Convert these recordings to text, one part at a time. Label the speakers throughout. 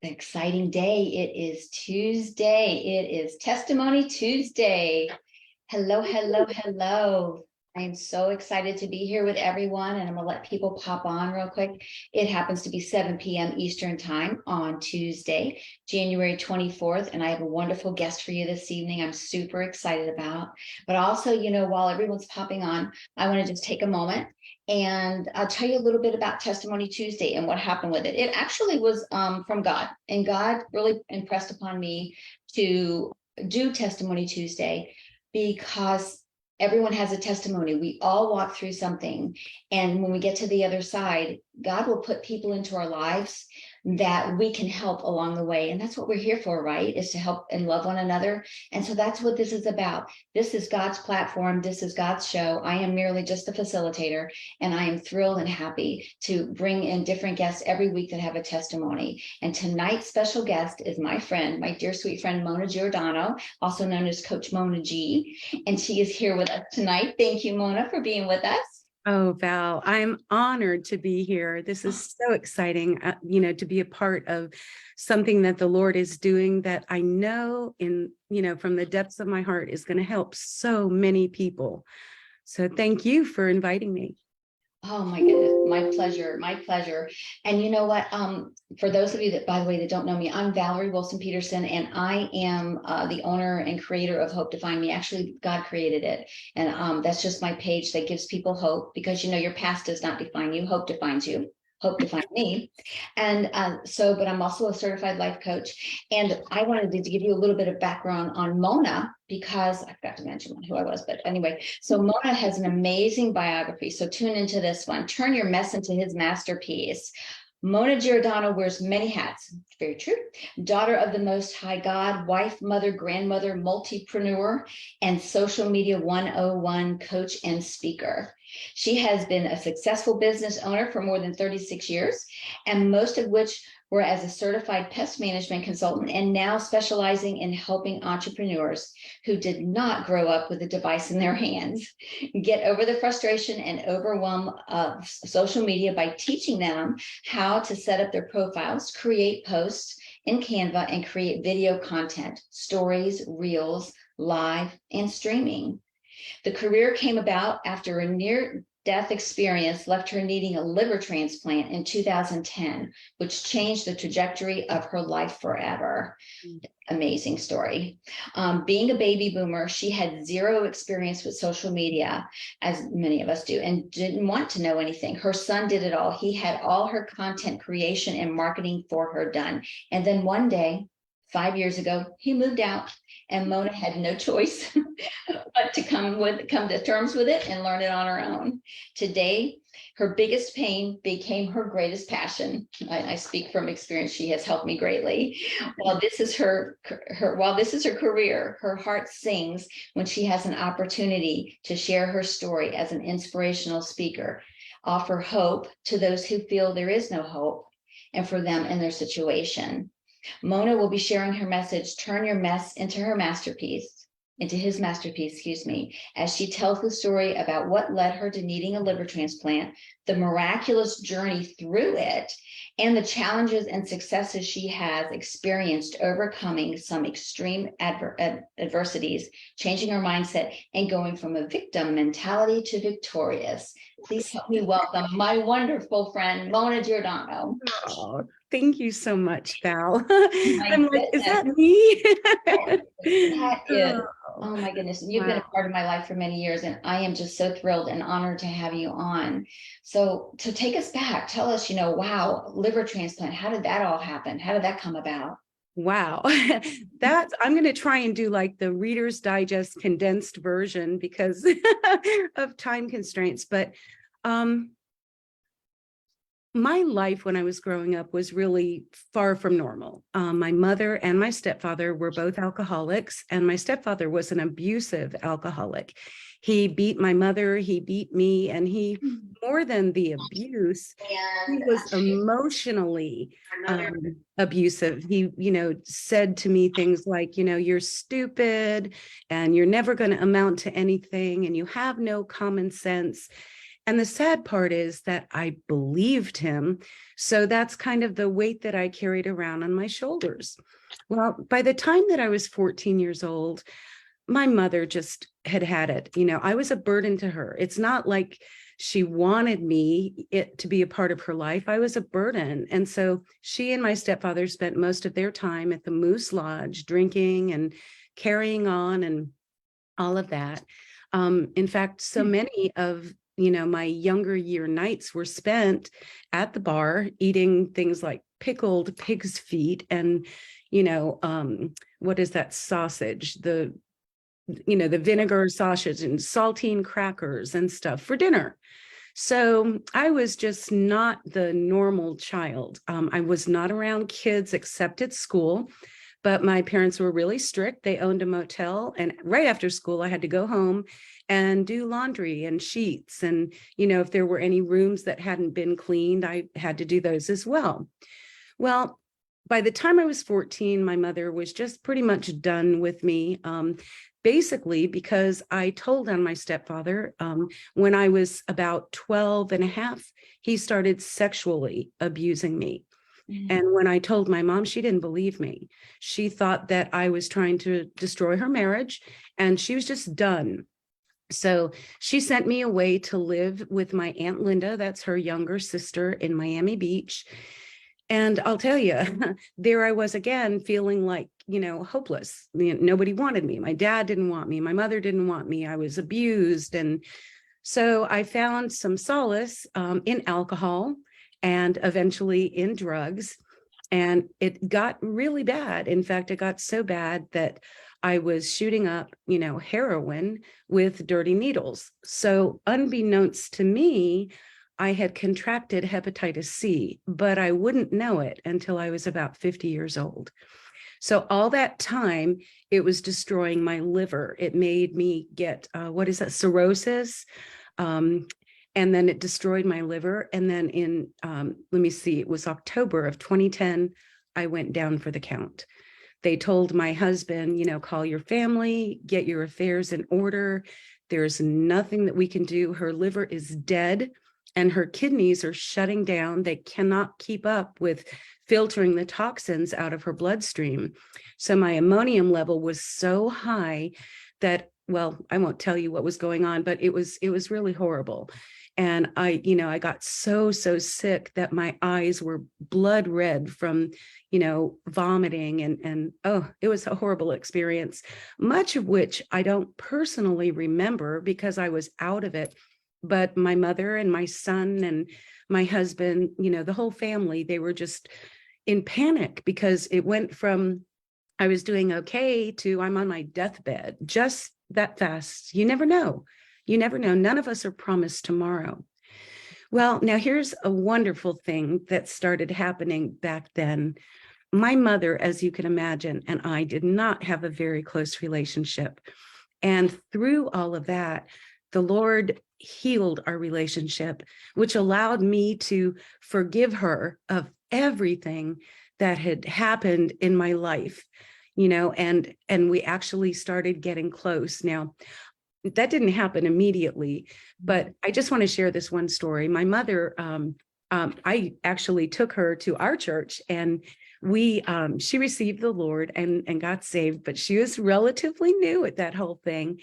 Speaker 1: Exciting day. It is Tuesday. It is Testimony Tuesday. Hello, hello, hello. I am so excited to be here with everyone, and I'm going to let people pop on real quick. It happens to be 7 p.m. Eastern Time on Tuesday, January 24th, and I have a wonderful guest for you this evening I'm super excited about. But also, while everyone's popping on, I want to just take a moment and I'll tell you a little bit about Testimony Tuesday and what happened with it. It actually was from God, and God really impressed upon me to do Testimony Tuesday because everyone has a testimony. We all walk through something. And when we get to the other side, God will put people into our lives that we can help along the way. And that's what we're here for, right? Is to help and love one another. And so that's what this is about. This is God's platform. This is God's show. I am merely just a facilitator, and I am thrilled and happy to bring in different guests every week that have a testimony. And tonight's special guest is my friend, my dear sweet friend, Mona Giordano, also known as Coach Mona G. And she is here with us tonight. Thank you, Mona, for being with us.
Speaker 2: Oh, Val, I'm honored to be here. This is so exciting, to be a part of something that the Lord is doing that I know from the depths of my heart is going to help so many people. So thank you for inviting me.
Speaker 1: Oh my goodness, my pleasure, my pleasure. And you know what? For those of you that, by the way, that don't know me, I'm Valerie Wilson Peterson, and I am the owner and creator of Hope to Find Me. Actually, God created it, and that's just my page that gives people hope, because your past does not define you. Hope defines you. Hope to find me. And but I'm also a certified life coach. And I wanted to give you a little bit of background on Mona, because I forgot to mention who I was. But anyway, so Mona has an amazing biography. So tune into this one. Turn your mess into his masterpiece. Mona Giordano wears many hats. Very true. Daughter of the Most High God, wife, mother, grandmother, multipreneur, and social media 101 coach and speaker. She has been a successful business owner for more than 36 years, and most of which were as a certified pest management consultant, and now specializing in helping entrepreneurs who did not grow up with a device in their hands get over the frustration and overwhelm of social media by teaching them how to set up their profiles, create posts in Canva, and create video content, stories, reels, live, and streaming. The career came about after a near-death experience left her needing a liver transplant in 2010, which changed the trajectory of her life forever. Amazing story. Being a baby boomer, she had zero experience with social media, as many of us do, and didn't want to know anything. Her son did it all. He had all her content creation and marketing for her done. And then one day, 5 years ago, he moved out, and Mona had no choice but to come to terms with it and learn it on her own. Today, her biggest pain became her greatest passion. I speak from experience. She has helped me greatly. While this is her career, her heart sings when she has an opportunity to share her story as an inspirational speaker, offer hope to those who feel there is no hope, and for them in their situation. Mona will be sharing her message, Turn Your Mess into his masterpiece, as she tells the story about what led her to needing a liver transplant, the miraculous journey through it, and the challenges and successes she has experienced overcoming some extreme adversities, changing her mindset, and going from a victim mentality to victorious. Please help me welcome my wonderful friend, Mona Giordano.
Speaker 2: Oh, thank you so much, Val.
Speaker 1: I'm
Speaker 2: like, is that me?
Speaker 1: That is. Oh my goodness. You've been a part of my life for many years, and I am just so thrilled and honored to have you on. So to take us back, tell us, wow, liver transplant, how did that all happen? How did that come about?
Speaker 2: Wow. I'm going to try and do like the Reader's Digest condensed version because of time constraints. But my life when I was growing up was really far from normal. My mother and my stepfather were both alcoholics, and my stepfather was an abusive alcoholic. He beat my mother, he beat me, and he, more than the abuse, he was emotionally abusive. He, said to me things like, you're stupid and you're never going to amount to anything and you have no common sense. And the sad part is that I believed him. So that's kind of the weight that I carried around on my shoulders. Well, by the time that I was 14 years old, my mother just had it. I was a burden to her. It's not like she wanted it to be a part of her life. I was a burden. And so she and my stepfather spent most of their time at the Moose Lodge, drinking and carrying on and all of that. In fact, so many of my younger year nights were spent at the bar eating things like pickled pig's feet and what is that sausage, the vinegar sausage and saltine crackers and stuff for dinner. So I was just not the normal child. I was not around kids except at school, but my parents were really strict. They owned a motel, and right after school, I had to go home and do laundry and sheets. And, if there were any rooms that hadn't been cleaned, I had to do those as well. Well, by the time I was 14, my mother was just pretty much done with me. Basically, because I told on my stepfather when I was about 12 and a half, he started sexually abusing me. And when I told my mom, she didn't believe me. She thought that I was trying to destroy her marriage, and she was just done. So she sent me away to live with my Aunt Linda, that's her younger sister, in Miami Beach. And I'll tell you, there I was again, feeling like, hopeless. Nobody wanted me. My dad didn't want me. My mother didn't want me. I was abused. And so I found some solace in alcohol and eventually in drugs. And it got really bad. In fact, it got so bad that I was shooting up, heroin with dirty needles. So unbeknownst to me, I had contracted hepatitis C, but I wouldn't know it until I was about 50 years old. So all that time, it was destroying my liver. It made me get, cirrhosis. And then it destroyed my liver. And then it was October of 2010, I went down for the count. They told my husband, call your family, get your affairs in order. There's nothing that we can do. Her liver is dead and her kidneys are shutting down. They cannot keep up with filtering the toxins out of her bloodstream. So my ammonium level was so high that, well, I won't tell you what was going on, but it was really horrible. And I got so sick that my eyes were blood red from, vomiting and it was a horrible experience, much of which I don't personally remember because I was out of it. But my mother and my son and my husband, the whole family, they were just in panic because it went from I was doing okay to I'm on my deathbed just that fast. You never know. You never know. None of us are promised tomorrow. Well, now here's a wonderful thing that started happening back then. My mother, as you can imagine, and I did not have a very close relationship. And through all of that, the Lord healed our relationship, which allowed me to forgive her of everything that had happened in my life, and we actually started getting close. Now, that didn't happen immediately, but I just want to share this one story. My mother, I actually took her to our church, and she received the Lord and got saved, but she was relatively new at that whole thing.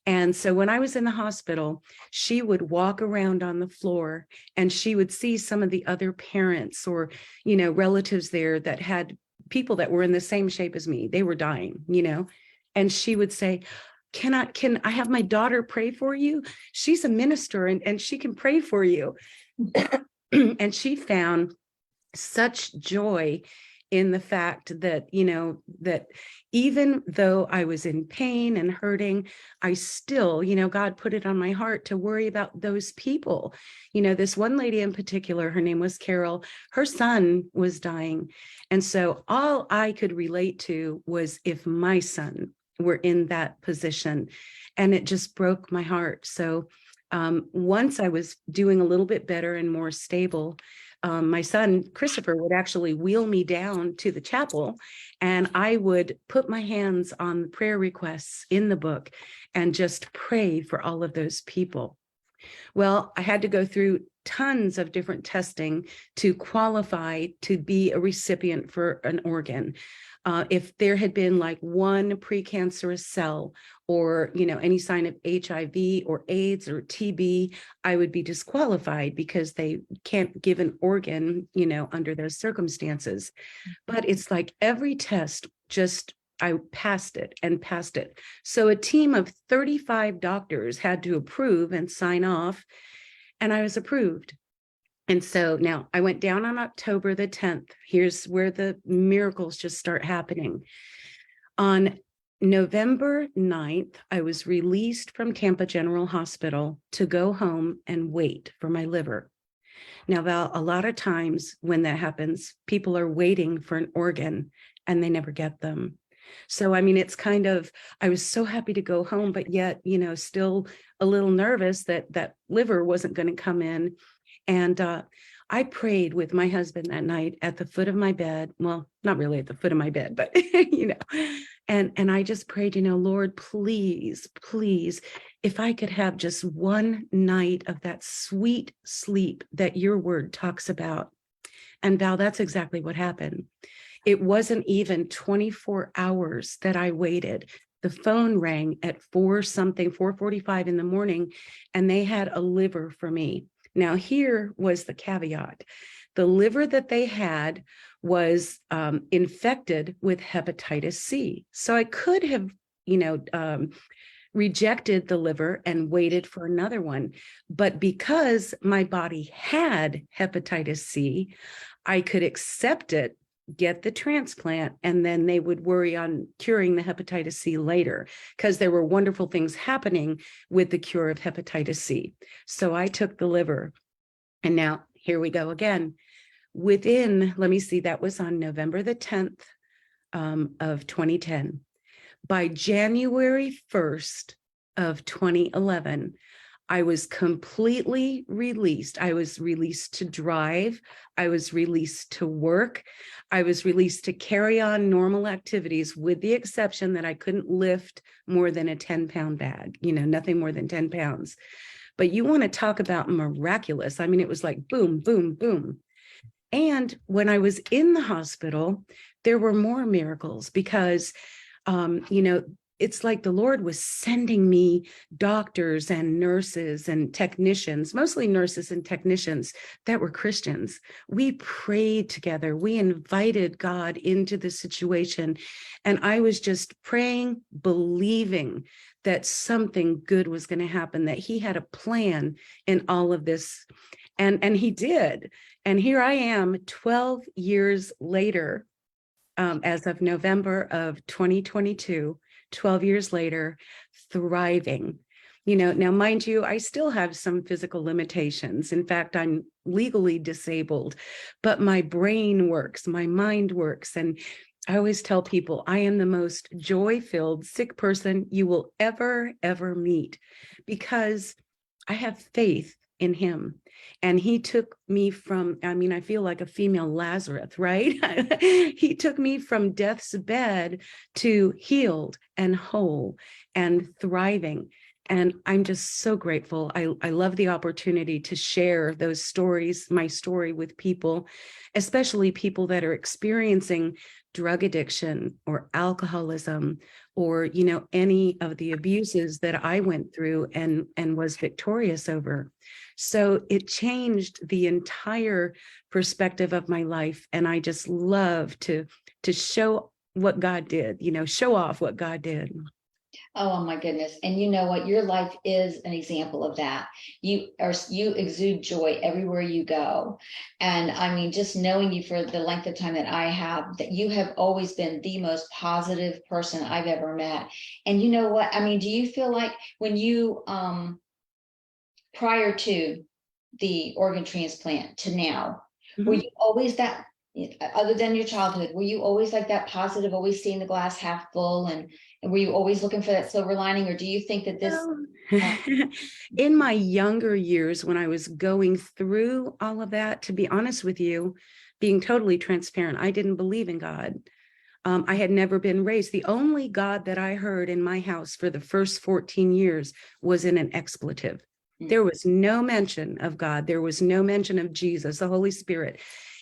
Speaker 2: And so when I was in the hospital, she would walk around on the floor and she would see some of the other parents or, relatives there that had people that were in the same shape as me. They were dying, and she would say, can I have my daughter pray for you? She's a minister and she can pray for you. And she found such joy in the fact that, that even though I was in pain and hurting, I still, God put it on my heart to worry about those people. This one lady in particular, her name was Carol, her son was dying. And so all I could relate to was if my son were in that position, and it just broke my heart. So once I was doing a little bit better and more stable, my son, Christopher, would actually wheel me down to the chapel, and I would put my hands on the prayer requests in the book and just pray for all of those people. Well, I had to go through tons of different testing to qualify to be a recipient for an organ. If there had been like one precancerous cell or, any sign of HIV or AIDS or TB, I would be disqualified because they can't give an organ, under those circumstances. But it's like every test just I passed it and passed it. So a team of 35 doctors had to approve and sign off, and I was approved. And so now I went down on October the 10th. Here's where the miracles just start happening. On November 9th, I was released from Tampa General Hospital to go home and wait for my liver. Now, Val, a lot of times when that happens, people are waiting for an organ and they never get them. So, I mean, it's kind of, I was so happy to go home, but yet, still a little nervous that that liver wasn't going to come in. And I prayed with my husband that night at the foot of my bed. Well, not really at the foot of my bed, but, and I just prayed, Lord, please, please, if I could have just one night of that sweet sleep that your word talks about. And Val, that's exactly what happened. It wasn't even 24 hours that I waited. The phone rang at 4:45 in the morning, and they had a liver for me. Now, here was the caveat. The liver that they had was infected with hepatitis C. So I could have, rejected the liver and waited for another one. But because my body had hepatitis C, I could accept it, get the transplant, and then they would worry on curing the hepatitis C later, because there were wonderful things happening with the cure of hepatitis C. So I took the liver. And now here we go again. Let me see, that was on November the 10th of 2010. By January 1st of 2011, I was completely released. I was released to drive. I was released to work. I was released to carry on normal activities, with the exception that I couldn't lift more than a 10-pound bag, nothing more than 10 pounds. But you want to talk about miraculous. I mean, it was like boom, boom, boom. And when I was in the hospital, there were more miracles because, it's like the Lord was sending me doctors and nurses and technicians, mostly nurses and technicians that were Christians. We prayed together. We invited God into the situation. And I was just praying, believing that something good was going to happen, that he had a plan in all of this. And he did. And here I am 12 years later, as of November of 2022, 12 years later, thriving. Now, mind you, I still have some physical limitations. In fact, I'm legally disabled, but my brain works, my mind works. And I always tell people I am the most joy-filled sick person you will ever meet, because I have faith in him. And he took me from, I feel like a female Lazarus, right? He took me from death's bed to healed and whole and thriving. And I'm just so grateful. I love the opportunity to share those stories, my story, with people, especially people that are experiencing drug addiction or alcoholism, or, any of the abuses that I went through and was victorious over. So it changed the entire perspective of my life. And I just love to show what God did, show off what God did.
Speaker 1: Oh my goodness. And you know what? Your life is an example of that. You exude joy everywhere you go. And I mean, just knowing you for the length of time that I have, that you have always been the most positive person I've ever met. And you know what? I mean, do you feel like when you prior to the organ transplant to now, were you always that, other than your childhood, were you always like that positive, always seeing the glass half full, and were you always looking for that silver lining? Or do you think that this
Speaker 2: in my younger years, when I was going through all of that, to be honest with you, being totally transparent, I didn't believe in God. I had never been raised. The only God that I heard in my house for the first 14 years was in an expletive. There was no mention of God. There was no mention of Jesus, the Holy Spirit.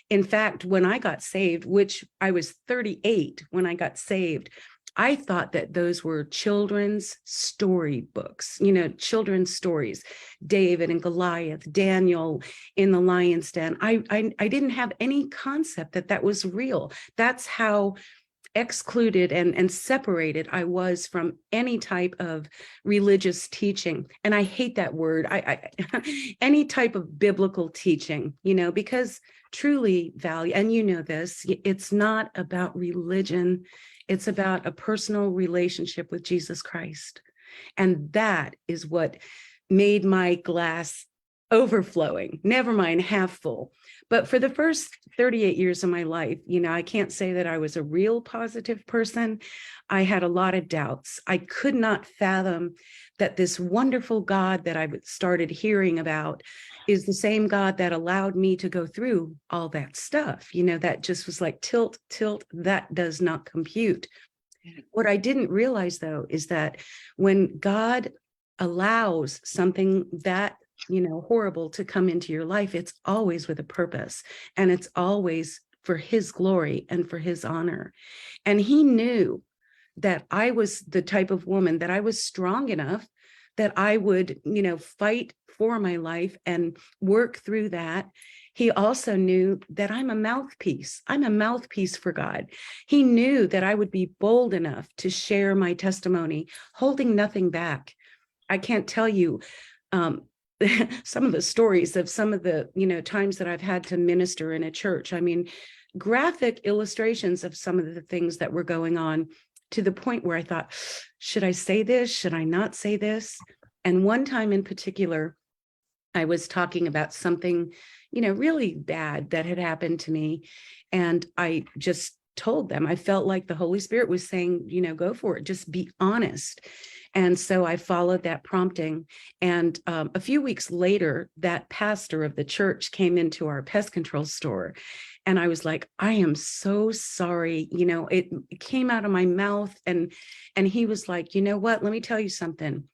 Speaker 2: In fact, when I got saved, which I was 38 when I got saved, I thought that those were children's story books, children's stories, David and Goliath, Daniel in the lion's den. I didn't have any concept that that was real. That's how excluded and separated I was from any type of religious teaching. And I hate that word. I any type of biblical teaching, because truly value, and this, it's not about religion. It's about a personal relationship with Jesus Christ. And that is what made my glass overflowing, never mind half full. But for the first 38 years of my life, I can't say that I was a real positive person. I had a lot of doubts. I could not fathom that this wonderful God that I started hearing about is the same God that allowed me to go through all that stuff. That just was like tilt, that does not compute. What I didn't realize, though, is that when God allows something that horrible to come into your life, it's always with a purpose, and it's always for his glory and for his honor. And he knew that I was the type of woman that I was strong enough that I would, fight for my life and work through that. He also knew that I'm a mouthpiece. I'm a mouthpiece for God. He knew that I would be bold enough to share my testimony, holding nothing back. I can't tell you some of the stories of some of the, times that I've had to minister in a church. I mean, graphic illustrations of some of the things that were going on, to the point where I thought, should I say this? Should I not say this? And one time in particular, I was talking about something, really bad that had happened to me. And I just told them, I felt like the Holy Spirit was saying, go for it, just be honest. And so I followed that prompting. And a few weeks later, that pastor of the church came into our pest control store. And I was like, I am so sorry. It came out of my mouth. And he was like, you know what? Let me tell you something.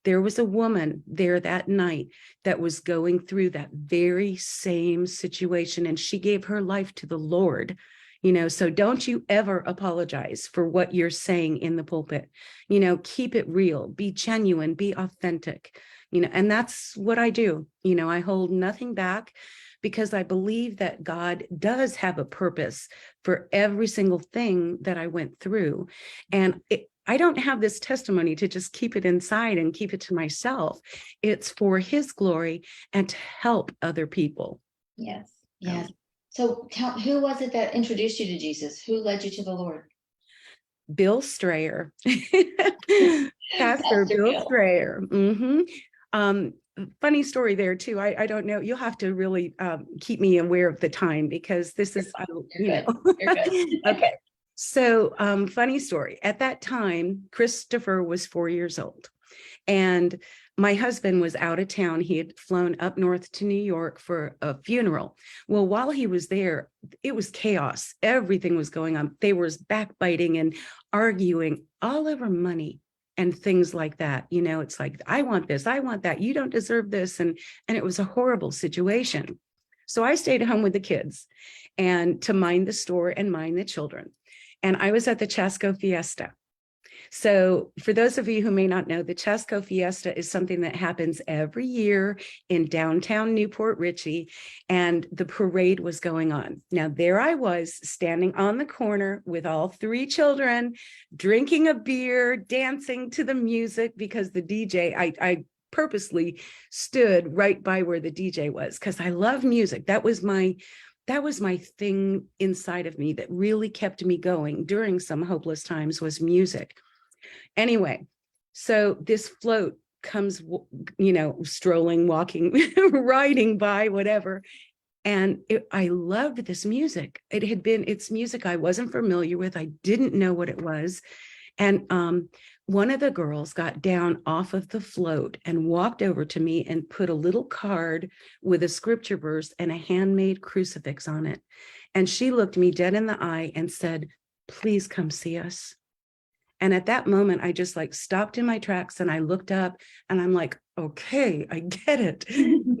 Speaker 2: There was a woman there that night that was going through that very same situation, and she gave her life to the Lord. So don't you ever apologize for what you're saying in the pulpit. Keep it real, be genuine, be authentic, and that's what I do. I hold nothing back, because I believe that God does have a purpose for every single thing that I went through. And I don't have this testimony to just keep it inside and keep it to myself. It's for his glory and to help other people.
Speaker 1: Yes. Yes. So who was it that introduced you to Jesus? Who led you to the Lord?
Speaker 2: Bill Strayer, Pastor Bill Strayer. Funny story there too. I don't know. You'll have to really keep me aware of the time, because this is,
Speaker 1: You're good.
Speaker 2: Okay. So funny story. At that time, Christopher was 4 years old, and my husband was out of town. He had flown up north to New York for a funeral. Well, while he was there, it was chaos. Everything was going on. They were backbiting and arguing all over money and things like that. It's like, I want this, I want that, you don't deserve this. And it was a horrible situation. So I stayed at home with the kids and to mind the store and mind the children. And I was at the Chasco Fiesta. So for those of you who may not know, the Chasco Fiesta is something that happens every year in downtown Newport Richey, and the parade was going on. Now, there I was standing on the corner with all 3 children, drinking a beer, dancing to the music, because the DJ, I purposely stood right by where the DJ was, because I love music. That was my thing inside of me that really kept me going during some hopeless times, was music. Anyway, so this float comes, strolling, walking, riding by, whatever. And I loved this music. It's music I wasn't familiar with. I didn't know what it was. And one of the girls got down off of the float and walked over to me and put a little card with a scripture verse and a handmade crucifix on it. And she looked me dead in the eye and said, "Please come see us." And at that moment, I just stopped in my tracks and I looked up and I'm like, okay, I get it.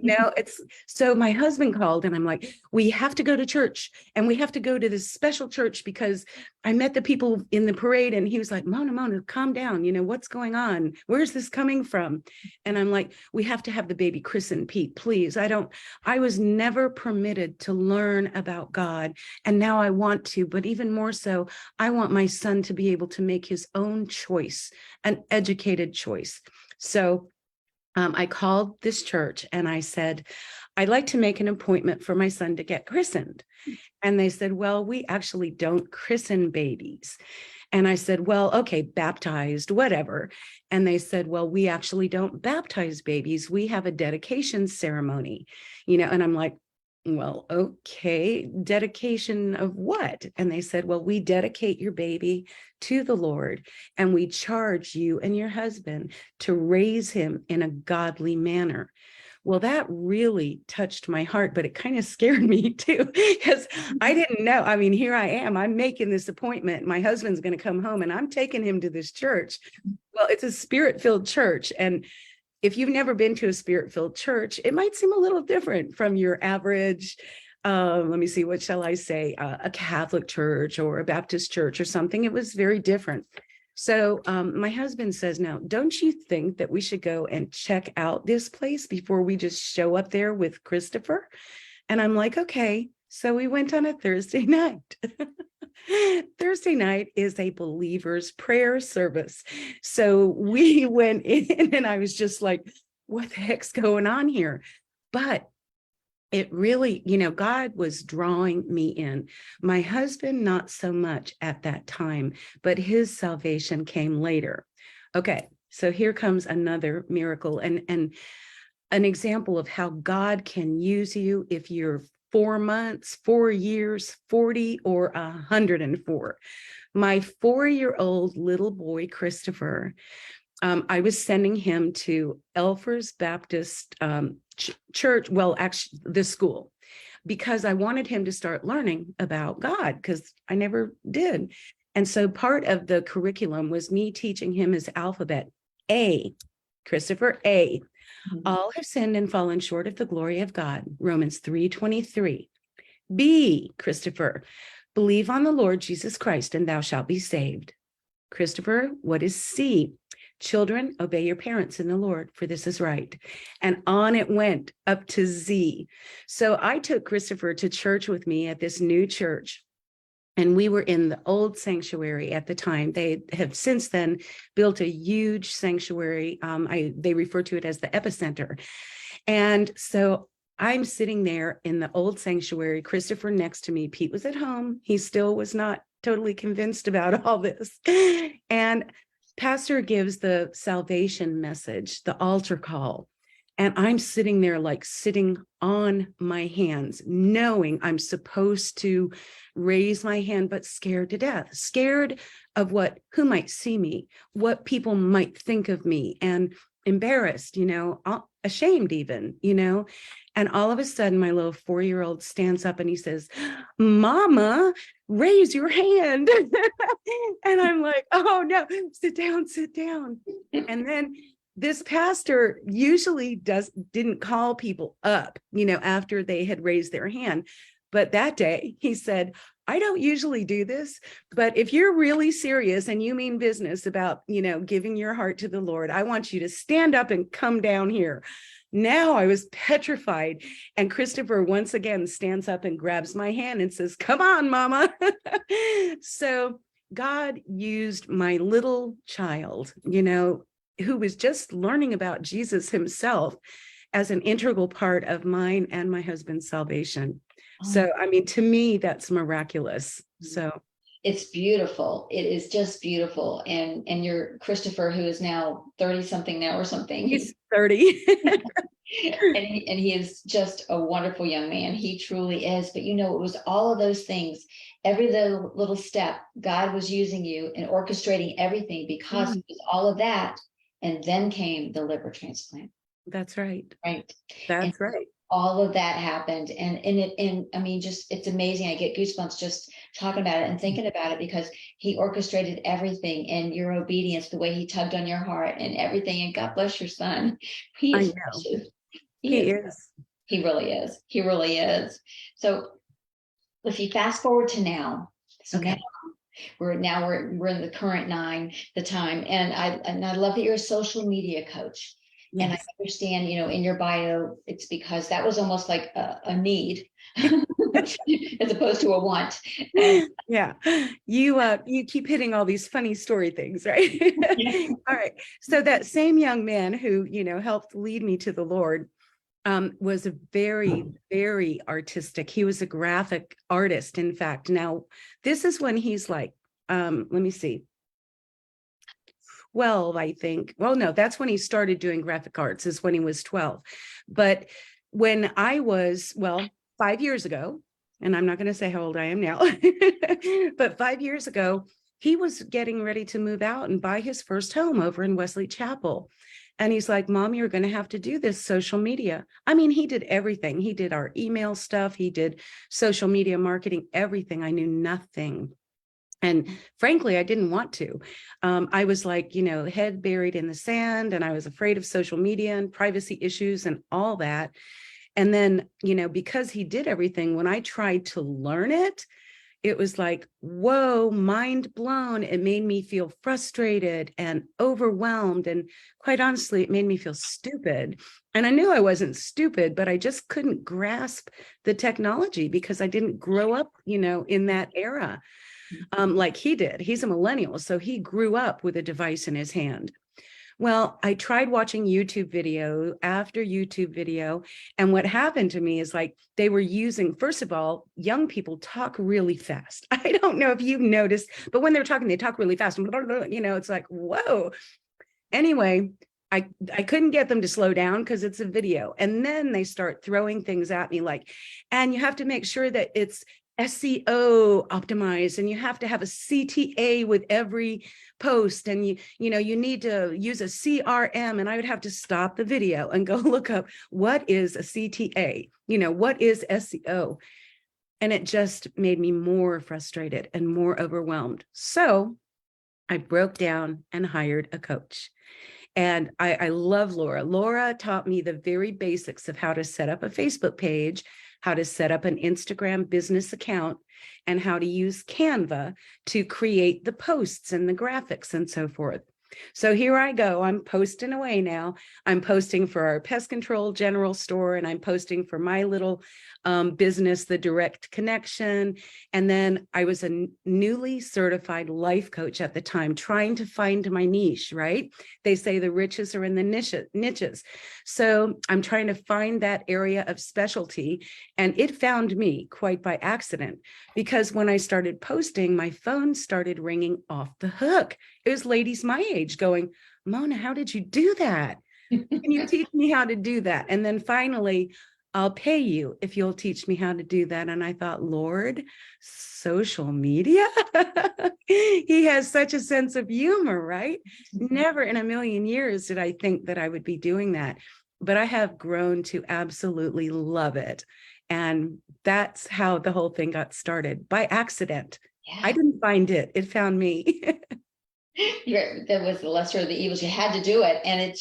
Speaker 2: Now it's so my husband called and I'm like, we have to go to church and we have to go to this special church because I met the people in the parade. And he was like, Mona, calm down. What's going on? Where's this coming from? And I'm like, we have to have the baby christened, Pete, please. I was never permitted to learn about God. And now I want to, but even more so, I want my son to be able to make his own choice, an educated choice. So I called this church and I said, I'd like to make an appointment for my son to get christened. And they said, well, we actually don't christen babies. And I said, well, okay, baptized, whatever. And they said, well, we actually don't baptize babies. We have a dedication ceremony, and I'm like, well, okay, dedication of what? And they said, well, we dedicate your baby to the Lord, and we charge you and your husband to raise him in a godly manner. Well, that really touched my heart, but it kind of scared me too, because I didn't know. I mean, here I am, I'm making this appointment. My husband's going to come home and I'm taking him to this church. Well, it's a spirit-filled church. And if you've never been to a spirit-filled church, it might seem a little different from your average, let me see, what shall I say, a Catholic church or a Baptist church or something. It was very different. So my husband says, now, don't you think that we should go and check out this place before we just show up there with Christopher? And I'm like, okay. So we went on a Thursday night. Thursday night is a believer's prayer service. So we went in and I was just like, what the heck's going on here? But it really, God was drawing me in. My husband, not so much at that time, but his salvation came later. Okay, so here comes another miracle and an example of how God can use you if you're 4 months, 4 years, 40, or 104. My 4-year-old little boy, Christopher, I was sending him to Elfers Baptist Church, well, actually, the school, because I wanted him to start learning about God, because I never did. And so part of the curriculum was me teaching him his alphabet. A, Christopher, A. All have sinned and fallen short of the glory of God. Romans 3:23. B, Christopher, believe on the Lord Jesus Christ and thou shalt be saved. Christopher, what is C? Children, obey your parents in the Lord, for this is right. And on it went up to Z. So I took Christopher to church with me at this new church. And we were in the old sanctuary at the time. They have since then built a huge sanctuary. They refer to it as the epicenter. And so I'm sitting there in the old sanctuary, Christopher next to me. Pete was at home. He still was not totally convinced about all this. And pastor gives the salvation message, the altar call. And I'm sitting there like sitting on my hands, knowing I'm supposed to raise my hand, but scared to death, scared of who might see me, what people might think of me, and embarrassed, ashamed even, And all of a sudden, my little 4-year-old stands up and he says, Mama, raise your hand. And I'm like, oh no, sit down. And then this pastor usually didn't call people up, after they had raised their hand. But that day he said, I don't usually do this, but if you're really serious and you mean business about, giving your heart to the Lord, I want you to stand up and come down here. Now I was petrified. And Christopher once again stands up and grabs my hand and says, come on, Mama. So God used my little child, who was just learning about Jesus himself as an integral part of mine and my husband's salvation. So, I mean, to me, that's miraculous. So
Speaker 1: it's beautiful. It is just beautiful. And your Christopher, who is now 30 something now or something.
Speaker 2: He's 30.
Speaker 1: and he is just a wonderful young man. He truly is. But it was all of those things. Every little step, God was using you and orchestrating everything because it was all of that. And then came the liver transplant.
Speaker 2: That's right.
Speaker 1: Right.
Speaker 2: Right.
Speaker 1: All of that happened. And I mean, just, it's amazing. I get goosebumps just talking about it and thinking about it, because he orchestrated everything, and your obedience, the way he tugged on your heart and everything. And God bless your son. He
Speaker 2: I
Speaker 1: is
Speaker 2: know
Speaker 1: precious. He
Speaker 2: he
Speaker 1: is.
Speaker 2: is.
Speaker 1: He really is. He really is. So if you fast forward to now, so now
Speaker 2: Okay.
Speaker 1: we're in the current the time, and I love that you're a social media coach. And I
Speaker 2: Yes.
Speaker 1: understand, in your bio, it's because that was almost like a need as opposed to a want. And
Speaker 2: Yeah. You keep hitting all these funny story things, right? All right. So that same young man who, helped lead me to the Lord, was a very, very artistic. He was a graphic artist, in fact. Now, this is when he's like, let me see, 12, I think. Well, no, that's when he started doing graphic arts, is when he was 12. But when I was, 5 years ago, and I'm not going to say how old I am now, but 5 years ago, he was getting ready to move out and buy his first home over in Wesley Chapel. And he's like, Mom, you're going to have to do this social media. I mean, he did everything. He did our email stuff. He did social media marketing, everything. I knew nothing. And frankly, I didn't want to. I was like, head buried in the sand, and I was afraid of social media and privacy issues and all that. And then, because he did everything, when I tried to learn it, it was like, whoa, mind blown. It made me feel frustrated and overwhelmed. And quite honestly, it made me feel stupid. And I knew I wasn't stupid, but I just couldn't grasp the technology because I didn't grow up, in that era. Like he did. He's a millennial, so he grew up with a device in his hand. Well, I tried watching YouTube video after YouTube video. And what happened to me is like they were using, first of all, young people talk really fast. I don't know if you've noticed, but when they're talking, they talk really fast. It's like, whoa. Anyway, I couldn't get them to slow down because it's a video. And then they start throwing things at me like, and you have to make sure that it's SEO optimized, and you have to have a CTA with every post, and you need to use a CRM. And I would have to stop the video and go look up what is a CTA, what is SEO. And it just made me more frustrated and more overwhelmed. So I broke down and hired a coach. And I love Laura. Laura taught me the very basics of how to set up a Facebook page, how to set up an Instagram business account, and how to use Canva to create the posts and the graphics and so forth. So here I go. I'm posting away now. I'm posting for our pest control general store, and I'm posting for my little business, the Direct Connection. And then I was a newly certified life coach at the time, trying to find my niche, right? They say the riches are in the niches. So I'm trying to find that area of specialty. And it found me quite by accident, because when I started posting, my phone started ringing off the hook. It was ladies my age going, Mona, how did you do that? Can you teach me how to do that? And then finally, I'll pay you if you'll teach me how to do that. And I thought, Lord, social media? He has such a sense of humor, right? Never in a million years did I think that I would be doing that. But I have grown to absolutely love it. And that's how the whole thing got started, by accident.
Speaker 1: yeah.
Speaker 2: I didn't find it. It found me.
Speaker 1: That was the lesser of the evils. You had to do it, and it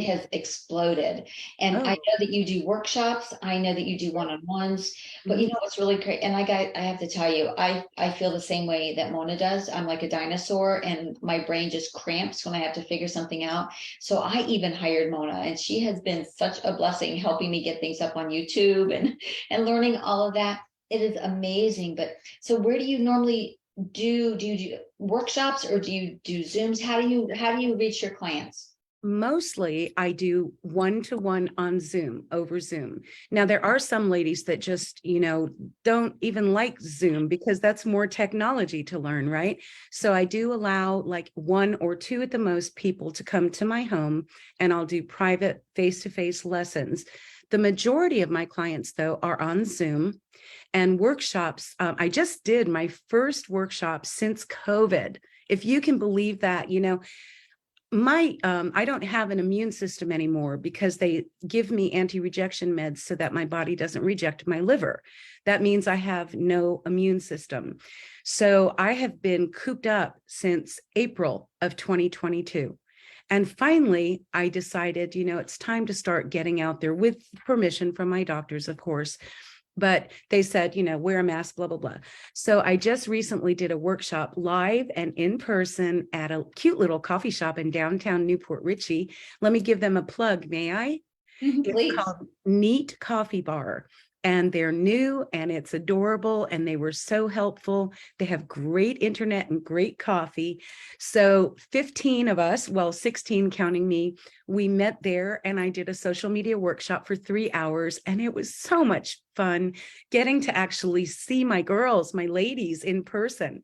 Speaker 1: has exploded. And I
Speaker 2: Oh,
Speaker 1: know that you do workshops. I know that you do one-on-ones. But
Speaker 2: mhm.
Speaker 1: what's really great, and I have to tell you, I feel the same way that Mona does. I'm like a dinosaur, and my brain just cramps when I have to figure something out. So I even hired Mona, and she has been such a blessing, helping me get things up on YouTube and learning all of that. It is amazing. But so where do you normally do you do workshops, or do you do Zooms? How do you reach your clients?
Speaker 2: Mostly I do one-to-one on Zoom, over Zoom. Now, there are some ladies that just, don't even like Zoom because that's more technology to learn, right? So I do allow like one or two at the most people to come to my home, and I'll do private face-to-face lessons. The majority of my clients, though, are on Zoom. And workshops. I just did my first workshop since COVID. If you can believe that, I don't have an immune system anymore because they give me anti-rejection meds so that my body doesn't reject my liver. That means I have no immune system. So I have been cooped up since April of 2022. And finally, I decided, it's time to start getting out there with permission from my doctors, of course. But they said, wear a mask, blah, blah, blah. So I just recently did a workshop live and in person at a cute little coffee shop in downtown Newport Richey. Let me give them a plug, may I? It's
Speaker 1: Please.
Speaker 2: called Neat Coffee Bar. And they're new and it's adorable. And they were so helpful. They have great internet and great coffee. So 15 of us, well, 16 counting me, we met there and I did a social media workshop for 3 hours. And it was so much fun getting to actually see my girls, my ladies in person.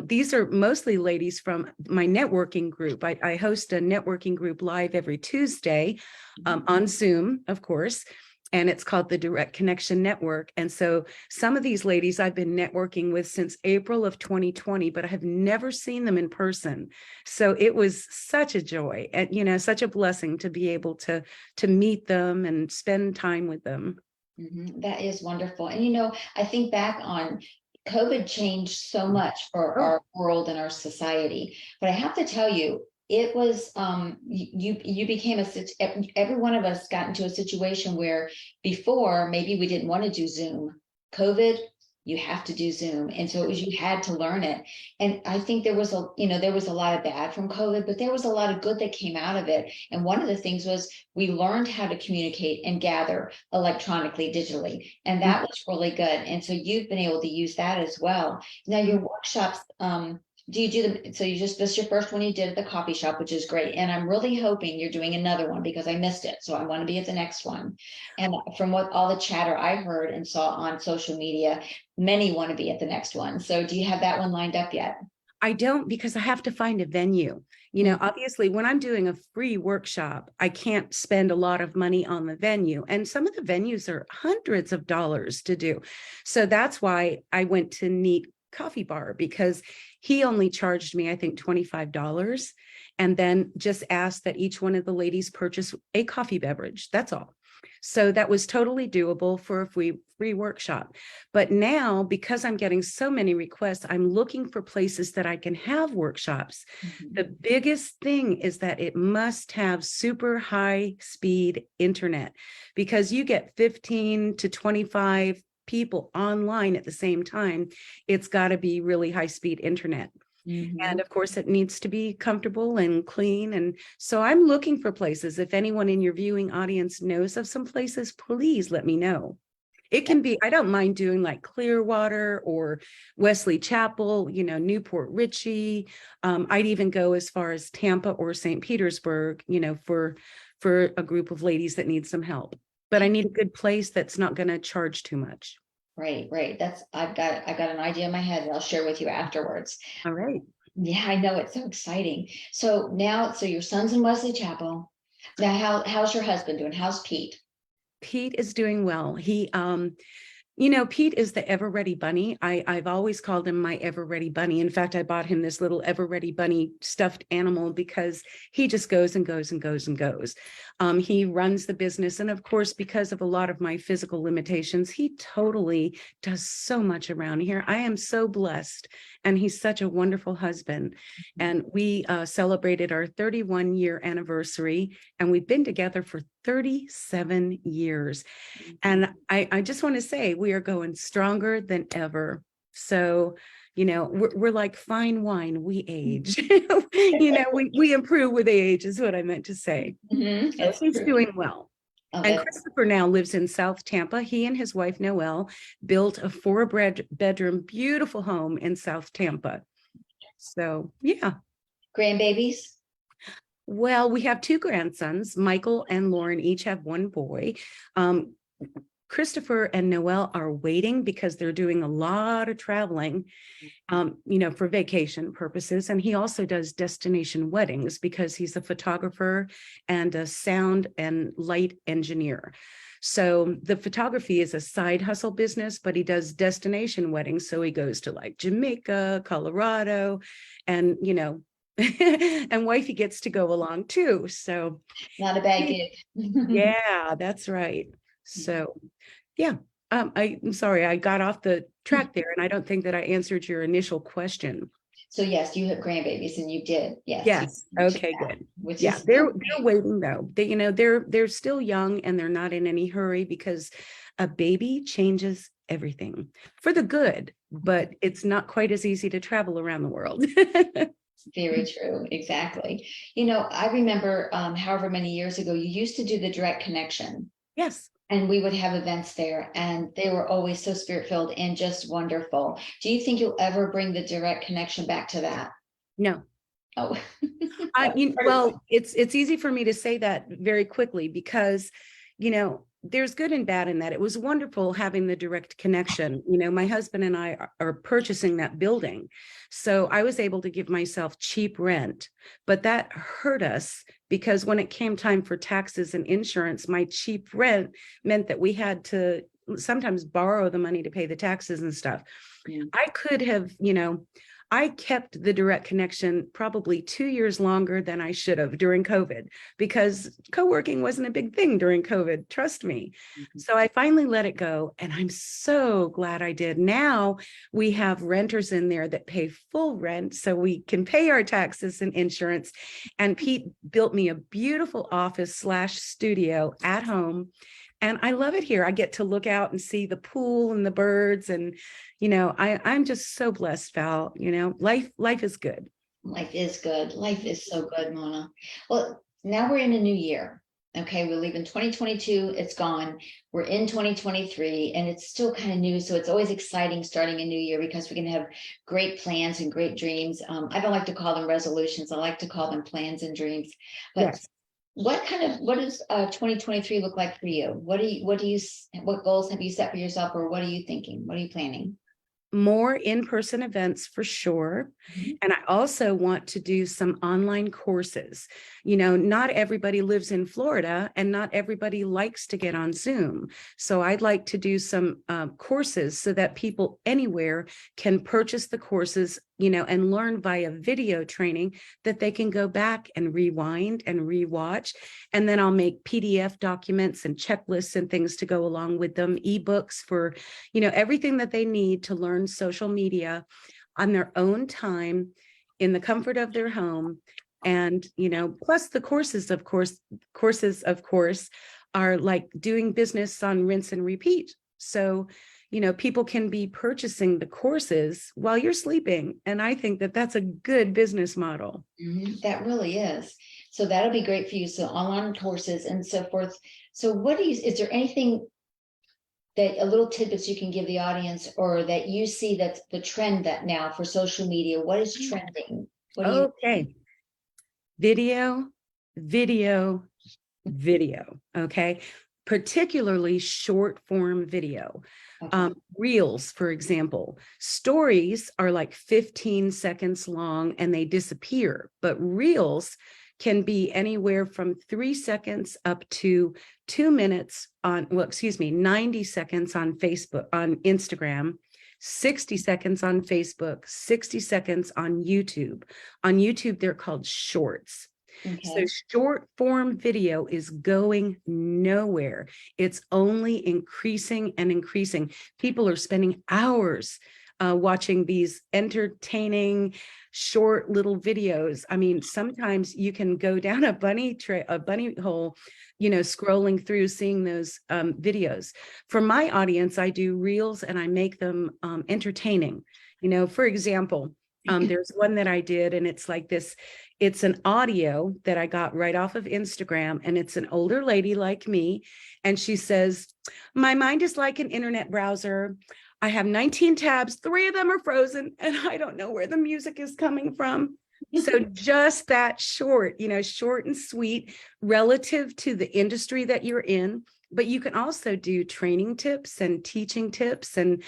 Speaker 2: These are mostly ladies from my networking group. I host a networking group live every Tuesday on Zoom, of course. And it's called the Direct Connection Network. And so some of these ladies I've been networking with since April of 2020, but I have never seen them in person. So it was such a joy and, such a blessing to be able to meet them and spend time with them.
Speaker 1: That is wonderful. And I think back on COVID changed so much for
Speaker 2: Oh,
Speaker 1: our world and our society. But I have to tell you, it was you became every one of us got into a situation where before maybe we didn't want to do Zoom. COVID, you have to do Zoom. And so it was, you had to learn it. And I think there was a lot of bad from COVID, but there was a lot of good that came out of it. And one of the things was we learned how to communicate and gather electronically, digitally. And that was really good. And so you've been able to use that as well. Now your workshops, do you do them? So this is your first one you did at the coffee shop, which is great. And I'm really hoping you're doing another one because I missed it. So I want to be at the next one. And from what all the chatter I heard and saw on social media, many want to be at the next one. So do you have that one lined up yet?
Speaker 2: I don't, because I have to find a venue. Obviously, when I'm doing a free workshop, I can't spend a lot of money on the venue. And some of the venues are hundreds of dollars to do. So that's why I went to Neat Coffee Bar, because he only charged me, I think, $25, and then just asked that each one of the ladies purchase a coffee beverage. That's all. So that was totally doable for a free workshop. But now, because I'm getting so many requests, I'm looking for places that I can have workshops. The biggest thing is that it must have super high speed internet, because you get 15 to 25 people online at the same time. It's got to be really high speed internet. And of course, it needs to be comfortable and clean. And so I'm looking for places. If anyone in your viewing audience knows of some places, please let me know. It can be, I don't mind doing like Clearwater or Wesley Chapel, Newport Richey. I'd even go as far as Tampa or St. Petersburg, for a group of ladies that need some help. But I need a good place that's not going to charge too much.
Speaker 1: Right. I've got an idea in my head that I'll share with you afterwards.
Speaker 2: All right.
Speaker 1: Yeah, I know, it's so exciting. So now, your son's in Wesley Chapel. Now, how's your husband doing? How's Pete?
Speaker 2: Pete is doing well. Pete is the ever ready bunny. I've always called him my ever ready bunny. In fact, I bought him this little ever ready bunny stuffed animal because he just goes and goes and goes and goes. He runs the business. And of course, because of a lot of my physical limitations, he totally does so much around here. I am so blessed. And he's such a wonderful husband. And we celebrated our 31-year anniversary, and we've been together for 37 years. And I just want to say we are going stronger than ever. So, we're like fine wine, we age. We improve with age is what I meant to say. So he's doing well. And Christopher now lives in South Tampa. He and his wife, Noelle, built a 4-bedroom, beautiful home in South Tampa. So, yeah.
Speaker 1: Grandbabies?
Speaker 2: Well, we have 2 grandsons. Michael and Lauren each have 1 boy. Christopher and Noelle are waiting because they're doing a lot of traveling, for vacation purposes. And he also does destination weddings because he's a photographer and a sound and light engineer. So the photography is a side hustle business, but he does destination weddings. So he goes to like Jamaica, Colorado, and, And wifey gets to go along too. So
Speaker 1: Not a bad gig.
Speaker 2: yeah, that's right. So yeah, I'm sorry, I got off the track there, and I don't think that I answered your initial question.
Speaker 1: So yes, you have grandbabies, and you did. Yes, you
Speaker 2: Yes.
Speaker 1: mentioned
Speaker 2: Okay,
Speaker 1: that,
Speaker 2: good.
Speaker 1: which
Speaker 2: Yeah,
Speaker 1: is so
Speaker 2: they're
Speaker 1: great.
Speaker 2: waiting though. They're still young and they're not in any hurry, because a baby changes everything for the good, but it's not quite as easy to travel around the world.
Speaker 1: Very true. Exactly. I remember, however many years ago, you used to do the direct connection,
Speaker 2: Yes.
Speaker 1: and we would have events there, and they were always so spirit filled and just wonderful. Do you think you'll ever bring the direct connection back to that?
Speaker 2: No.
Speaker 1: Oh,
Speaker 2: Well, it's easy for me to say that very quickly, because, there's good and bad in that. It was wonderful having the direct connection. My husband and I are purchasing that building. So I was able to give myself cheap rent, but that hurt us, because when it came time for taxes and insurance, my cheap rent meant that we had to sometimes borrow the money to pay the taxes and stuff.
Speaker 1: yeah.
Speaker 2: I could have, I kept the direct connection probably 2 years longer than I should have during COVID, because co-working wasn't a big thing during COVID, trust me. So I finally let it go, and I'm so glad I did. Now we have renters in there that pay full rent, so we can pay our taxes and insurance. And Pete built me a beautiful office slash studio at home. And I love it here. I get to look out and see the pool and the birds. And, I'm just so blessed, Val. Life is good.
Speaker 1: Life is good. Life is so good, Mona. Well, now we're in a new year. Okay, we leave in 2022, it's gone. We're in 2023, and it's still kind of new. So it's always exciting starting a new year, because we can have great plans and great dreams. I don't like to call them resolutions. I like to call them plans and dreams. But
Speaker 2: Yes.
Speaker 1: what does 2023 look like for you? What goals have you set for yourself, or what are you thinking? What are you planning?
Speaker 2: More in-person events for sure.
Speaker 1: Mhm.
Speaker 2: And I also want to do some online courses. Not everybody lives in Florida, and not everybody likes to get on Zoom. So I'd like to do some courses so that people anywhere can purchase the courses, and learn via video training, that they can go back and rewind and rewatch. And then I'll make PDF documents and checklists and things to go along with them, ebooks for, everything that they need to learn social media on their own time, in the comfort of their home. And, plus the courses, of course, are like doing business on rinse and repeat. So, people can be purchasing the courses while you're sleeping. And I think that that's a good business model.
Speaker 1: That really is. So that'll be great for you. So online courses and so forth. So is there anything that a little tidbits you can give the audience, or that you see that's the trend that now for social media? What is trending? What do you think?
Speaker 2: Okay. Video, video, video. Okay. Particularly short form video.
Speaker 1: Okay.
Speaker 2: Reels, for example. Stories are like 15 seconds long and they disappear, but reels can be anywhere from 3 seconds up to 2 minutes 90 seconds on Facebook, on Instagram, 60 seconds on Facebook, 60 seconds on YouTube. On YouTube, they're called shorts. So
Speaker 1: Okay.
Speaker 2: short form video is going nowhere. It's only increasing and increasing. People are spending hours watching these entertaining short little videos. I mean, sometimes you can go down a bunny hole, scrolling through, seeing those videos. For my audience, I do reels and I make them entertaining. For example, there's one that I did, and it's like this. It's an audio that I got right off of Instagram, and it's an older lady like me. And she says, "My mind is like an internet browser. I have 19 tabs, 3 of them are frozen, and I don't know where the music is coming from." So just that short, short and sweet relative to the industry that you're in. But you can also do training tips and teaching tips. And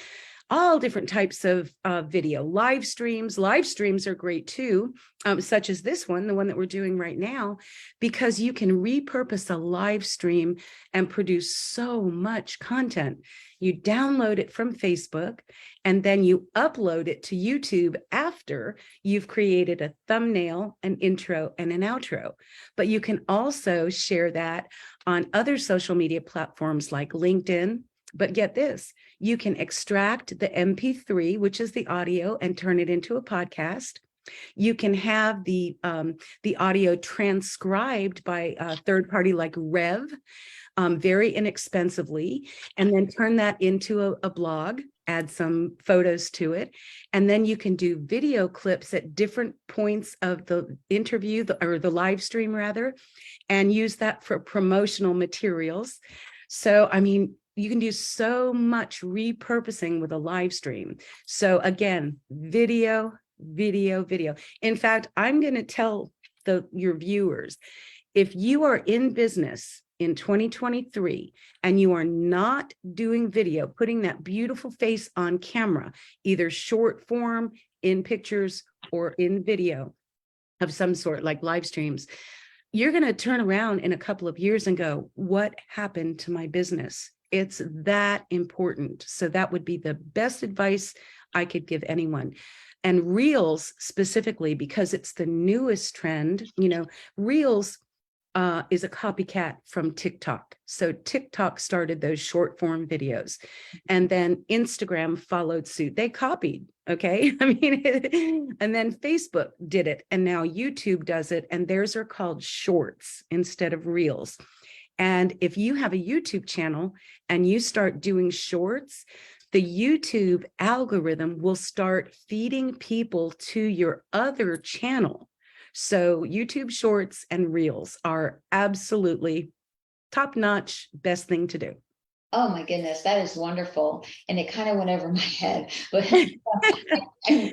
Speaker 2: all different types of video, live streams. Live streams are great too, such as this one, the one that we're doing right now, because you can repurpose a live stream and produce so much content. You download it from Facebook, and then you upload it to YouTube after you've created a thumbnail, an intro, and an outro. But you can also share that on other social media platforms like LinkedIn. But get this, you can extract the MP3, which is the audio, and turn it into a podcast. You can have the audio transcribed by a third party like Rev, very inexpensively, and then turn that into a blog, add some photos to it. And then you can do video clips at different points of the interview, or the live stream rather, and use that for promotional materials. So, I mean, you can do so much repurposing with a live stream. So again, video, video, video. In fact, I'm going to tell your viewers, if you are in business in 2023 and you are not doing video, putting that beautiful face on camera, either short form, in pictures, or in video of some sort, like live streams, you're going to turn around in a couple of years and go, what happened to my business? It's that important. So that would be the best advice I could give anyone. And Reels specifically, because it's the newest trend, Reels is a copycat from TikTok. So TikTok started those short form videos, and then Instagram followed suit. They copied, okay? I mean, and then Facebook did it, and now YouTube does it, and theirs are called shorts instead of reels. And if you have a YouTube channel and you start doing shorts, the YouTube algorithm will start feeding people to your other channel. So YouTube shorts and reels are absolutely top-notch, best thing to do.
Speaker 1: Oh my goodness, that is wonderful. And it kind of went over my head, but I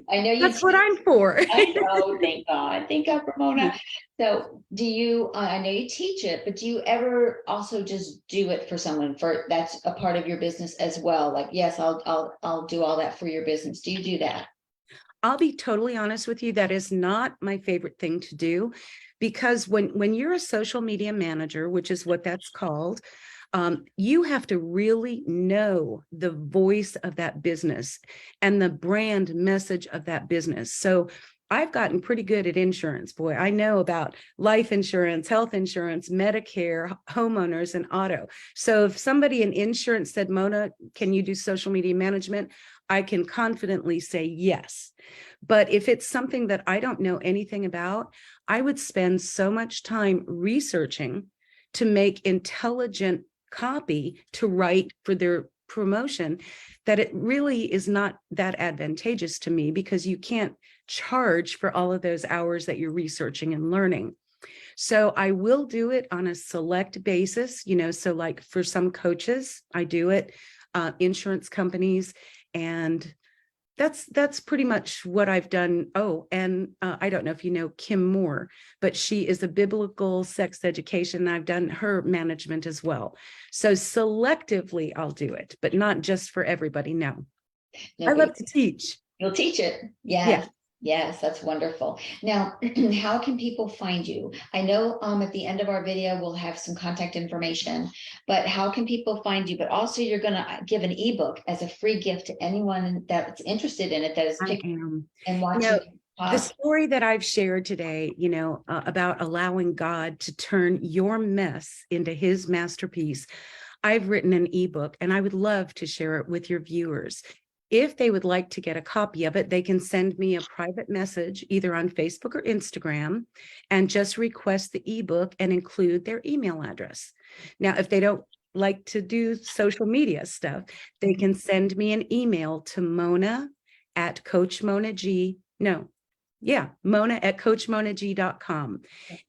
Speaker 1: know you.
Speaker 2: That's what I'm for.
Speaker 1: I know, thank God. Thank God, Ramona. So do you, I know you teach it, but do you ever also just do it for someone that's a part of your business as well? Like, yes, I'll do all that for your business. Do you do that?
Speaker 2: I'll be totally honest with you. That is not my favorite thing to do, because when you're a social media manager, which is what that's called, you have to really know the voice of that business and the brand message of that business. So I've gotten pretty good at insurance. Boy, I know about life insurance, health insurance, Medicare, homeowners, and auto. So if somebody in insurance said, Mona, can you do social media management? I can confidently say yes. But if it's something that I don't know anything about, I would spend so much time researching to make intelligent copy to write for their promotion that it really is not that advantageous to me, because you can't charge for all of those hours that you're researching and learning. So I will do it on a select basis, so like for some coaches, I do it, insurance companies, and that's pretty much what I've done. Oh, and I don't know if you know Kim Moore, but she is a biblical sex education. I've done her management as well. So selectively I'll do it, but not just for everybody. No,
Speaker 1: No,
Speaker 2: I love to teach.
Speaker 1: you'll teach it. Yes.
Speaker 2: Yeah.
Speaker 1: Yes, that's wonderful. Now, how can people find you? I know at the end of our video, we'll have some contact information, but how can people find you? But also you're going to give an ebook as a free gift to anyone that's interested in it, that is picking and watching.
Speaker 2: The story that I've shared today, about allowing God to turn your mess into his masterpiece. I've written an ebook, and I would love to share it with your viewers. If they would like to get a copy of it, they can send me a private message either on Facebook or Instagram and just request the ebook and include their email address. Now, if they don't like to do social media stuff, they can send me an email to Mona at Mona@CoachMonaG.com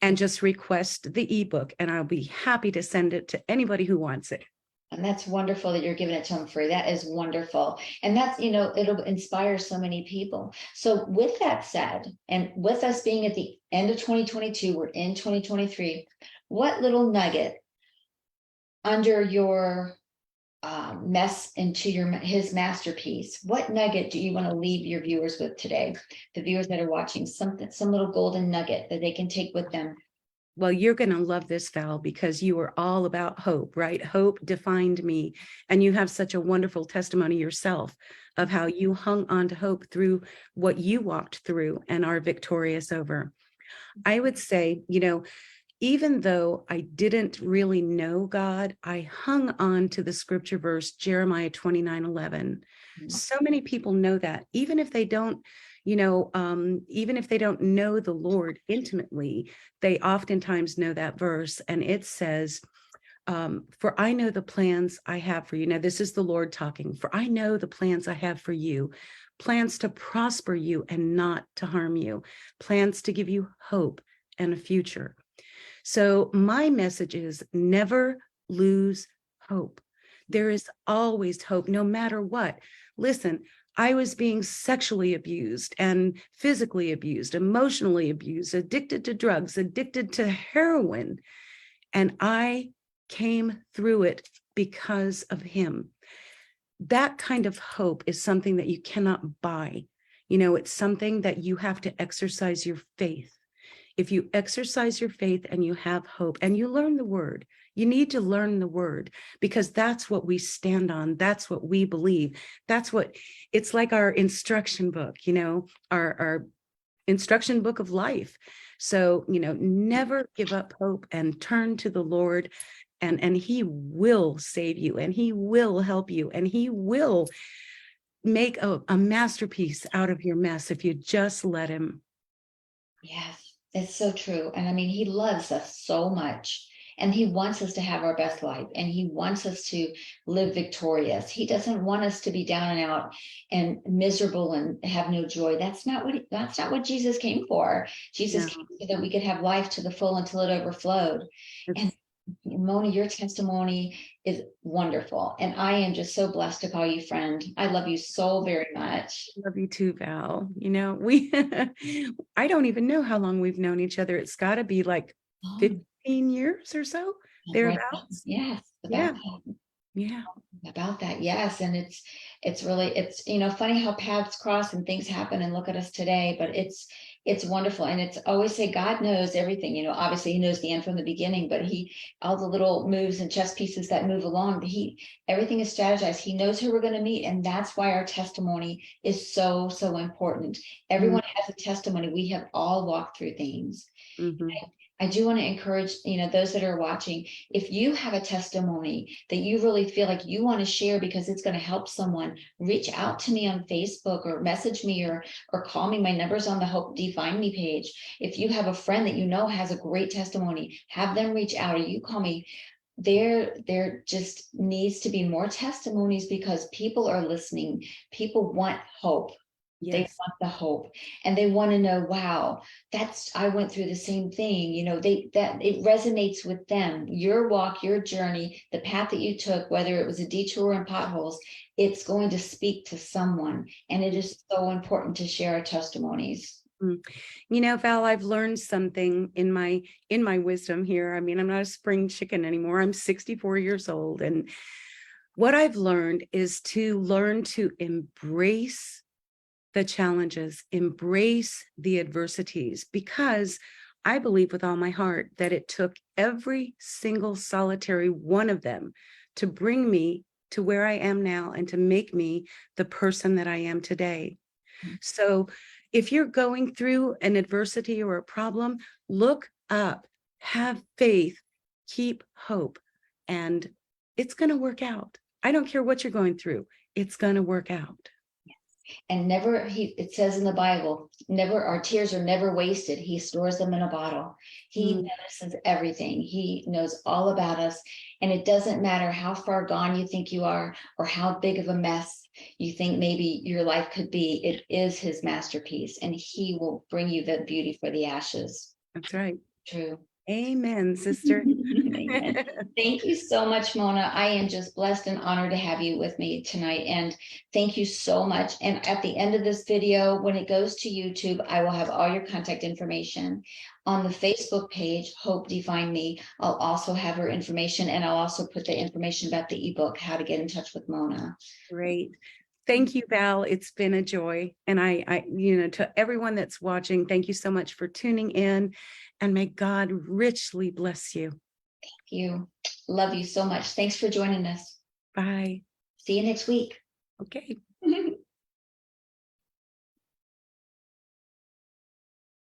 Speaker 2: and just request the ebook, and I'll be happy to send it to anybody who wants it.
Speaker 1: And that's wonderful that you're giving it to them free. That is wonderful. And that's, it'll inspire so many people. So with that said, and with us being at the end of 2022, we're in 2023, what little nugget under your mess into his masterpiece, what nugget do you want to leave your viewers with today? The viewers that are watching, something, some little golden nugget that they can take with them.
Speaker 2: Well, you're going to love this, Val, because you are all about hope, right? Hope defined me. And you have such a wonderful testimony yourself of how you hung on to hope through what you walked through and are victorious over. I would say, even though I didn't really know God, I hung on to the scripture verse, Jeremiah 29:11. So many people know that, even if they don't, even if they don't know the Lord intimately, they oftentimes know that verse. And it says, for I know the plans I have for you. Now, this is the Lord talking. For I know the plans I have for you, plans to prosper you and not to harm you, plans to give you hope and a future. So my message is never lose hope. There is always hope, no matter what. Listen, I was being sexually abused and physically abused, emotionally abused, addicted to drugs, addicted to heroin. And I came through it because of him. That kind of hope is something that you cannot buy. It's something that you have to exercise your faith. If you exercise your faith and you have hope and you learn the word, you need to learn the word, because that's what we stand on. That's what we believe. It's like our instruction book, our instruction book of life. So, never give up hope and turn to the Lord, and he will save you, and he will help you, and he will make a masterpiece out of your mess if you just let him.
Speaker 1: Yes, it's so true. And I mean, he loves us so much. And he wants us to have our best life. And he wants us to live victorious. He doesn't want us to be down and out and miserable and have no joy. That's not what Jesus came for. Jesus came so that we could have life to the full until it overflowed. And Mona, your testimony is wonderful. And I am just so blessed to call you friend. I love you so very much.
Speaker 2: Love you too, Val. I don't even know how long we've known each other. It's got to be like 15 years or so, thereabouts.
Speaker 1: Yes.
Speaker 2: Yeah. Yeah.
Speaker 1: About that. Yes. And it's really, funny how paths cross and things happen, and look at us today, but it's wonderful. And it's always say God knows everything, obviously he knows the end from the beginning, but all the little moves and chess pieces that move along, everything is strategized. He knows who we're going to meet. And that's why our testimony is so, so important. Everyone has a testimony. We have all walked through things.
Speaker 2: Mm-hmm.
Speaker 1: I do want to encourage, those that are watching, if you have a testimony that you really feel like you want to share because it's going to help someone, reach out to me on Facebook or message me or call me. My number's on the Hope Define Me page. If you have a friend that has a great testimony, have them reach out, or you call me. There just needs to be more testimonies, because people are listening. People want hope. Yes. They want the hope, and they want to know, wow, I went through the same thing. That it resonates with them. Your walk, your journey, the path that you took, whether it was a detour and potholes, it's going to speak to someone. And it is so important to share our testimonies.
Speaker 2: Val, I've learned something in my wisdom here. I mean, I'm not a spring chicken anymore. I'm 64 years old. And what I've learned is to learn to embrace the challenges, embrace the adversities, because I believe with all my heart that it took every single solitary one of them to bring me to where I am now and to make me the person that I am today. So if you're going through an adversity or a problem, look up, have faith, keep hope, and it's going to work out. I don't care what you're going through. It's going to work out.
Speaker 1: And it says in the Bible, our tears are never wasted. He stores them in a bottle. He notices everything. He knows all about us. And it doesn't matter how far gone you think you are, or how big of a mess you think maybe your life could be. It is his masterpiece, and he will bring you the beauty for the ashes.
Speaker 2: That's right.
Speaker 1: True.
Speaker 2: Amen, sister.
Speaker 1: Amen. Thank you so much, Mona. I am just blessed and honored to have you with me tonight. And thank you so much. And at the end of this video, when it goes to YouTube, I will have all your contact information. On the Facebook page, Hope Define Me, I'll also have her information, and I'll also put the information about the ebook, How to Get in Touch with Mona.
Speaker 2: Great. Thank you, Val. It's been a joy. And to everyone that's watching, thank you so much for tuning in, and may God richly bless you.
Speaker 1: Thank you. Love you so much. Thanks for joining us.
Speaker 2: Bye.
Speaker 1: See you next week.
Speaker 2: Okay.